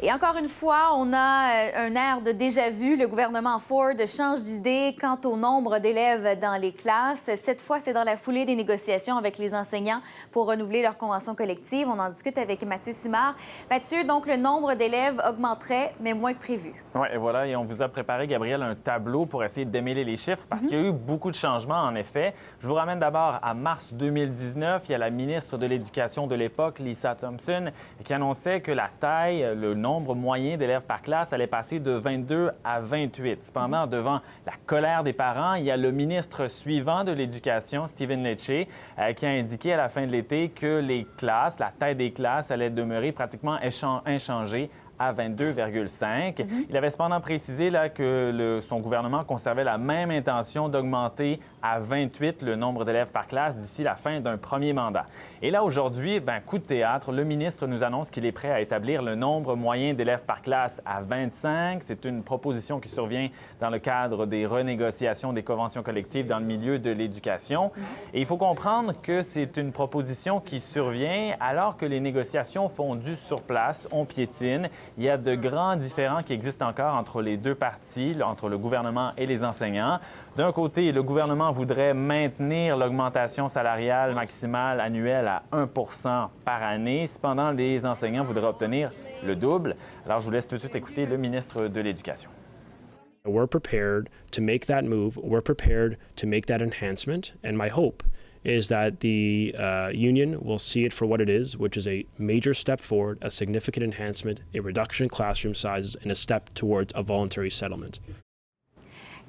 Et encore une fois, on a un air de déjà-vu. Le gouvernement Ford change d'idée quant au nombre d'élèves dans les classes. Cette fois, c'est dans la foulée des négociations avec les enseignants pour renouveler leur convention collective. On en discute avec Mathieu Simard. Mathieu, donc le nombre d'élèves augmenterait, mais moins que prévu. Oui, et voilà, et on vous a préparé, Gabriel, un tableau pour essayer de démêler les chiffres parce qu'il y a eu beaucoup de changements, en effet. Je vous ramène d'abord à mars 2019. Il y a la ministre de l'Éducation de l'époque, Lisa Thompson, qui annonçait que la taille, le nombre moyen d'élèves par classe allait passer de 22 à 28. Cependant, devant la colère des parents, il y a le ministre suivant de l'Éducation, Stephen Lecce, qui a indiqué à la fin de l'été que les classes, la taille des classes allait demeurer pratiquement inchangée à 22,5. Il avait cependant précisé là, que son gouvernement conservait la même intention d'augmenter à 28 le nombre d'élèves par classe d'ici la fin d'un premier mandat. Et là, aujourd'hui, coup de théâtre, le ministre nous annonce qu'il est prêt à établir le nombre moyen d'élèves par classe à 25. C'est une proposition qui survient dans le cadre des renégociations des conventions collectives dans le milieu de l'éducation. Et il faut comprendre que c'est une proposition qui survient alors que les négociations fondues sur place, on piétine. Il y a de grands différends qui existent encore entre les deux parties, entre le gouvernement et les enseignants. D'un côté, le gouvernement voudrait maintenir l'augmentation salariale maximale annuelle à 1 par année. Cependant, les enseignants voudraient obtenir le double. Alors, je vous laisse tout de suite écouter le ministre de l'Éducation. We're prepared to make that move. We're prepared to make that enhancement. And my hope is that the union will see it for what it is, which is a major step forward, a significant enhancement, a reduction in classroom sizes, and a step towards a voluntary settlement.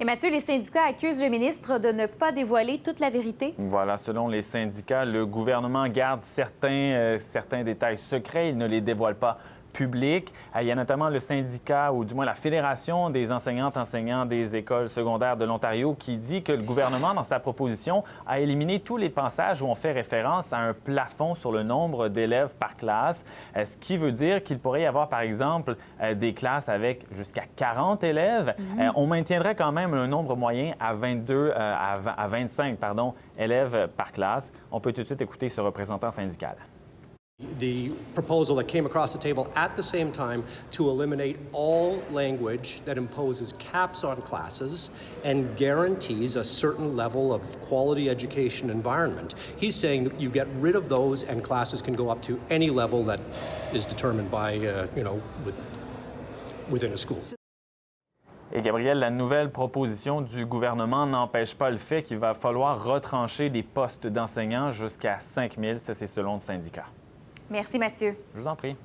Et Mathieu, les syndicats accusent le ministre de ne pas dévoiler toute la vérité. Voilà, selon les syndicats, le gouvernement garde certains détails secrets. Il ne les dévoile pas public. Il y a notamment le syndicat, ou du moins la Fédération des enseignants des écoles secondaires de l'Ontario, qui dit que le gouvernement, dans sa proposition, a éliminé tous les passages où on fait référence à un plafond sur le nombre d'élèves par classe, ce qui veut dire qu'il pourrait y avoir, par exemple, des classes avec jusqu'à 40 élèves. On maintiendrait quand même un nombre moyen à 25 élèves par classe. On peut tout de suite écouter ce représentant syndical. The proposal that came across the table at the same time to eliminate all language that imposes caps on classes and guarantees a certain level of quality education environment. He's saying that you get rid of those and classes can go up to any level that is determined by, within a school. Et Gabriel, la nouvelle proposition du gouvernement n'empêche pas le fait qu'il va falloir retrancher des postes d'enseignants jusqu'à 5 000. Ça, c'est selon le syndicat. Merci, Mathieu. Je vous en prie.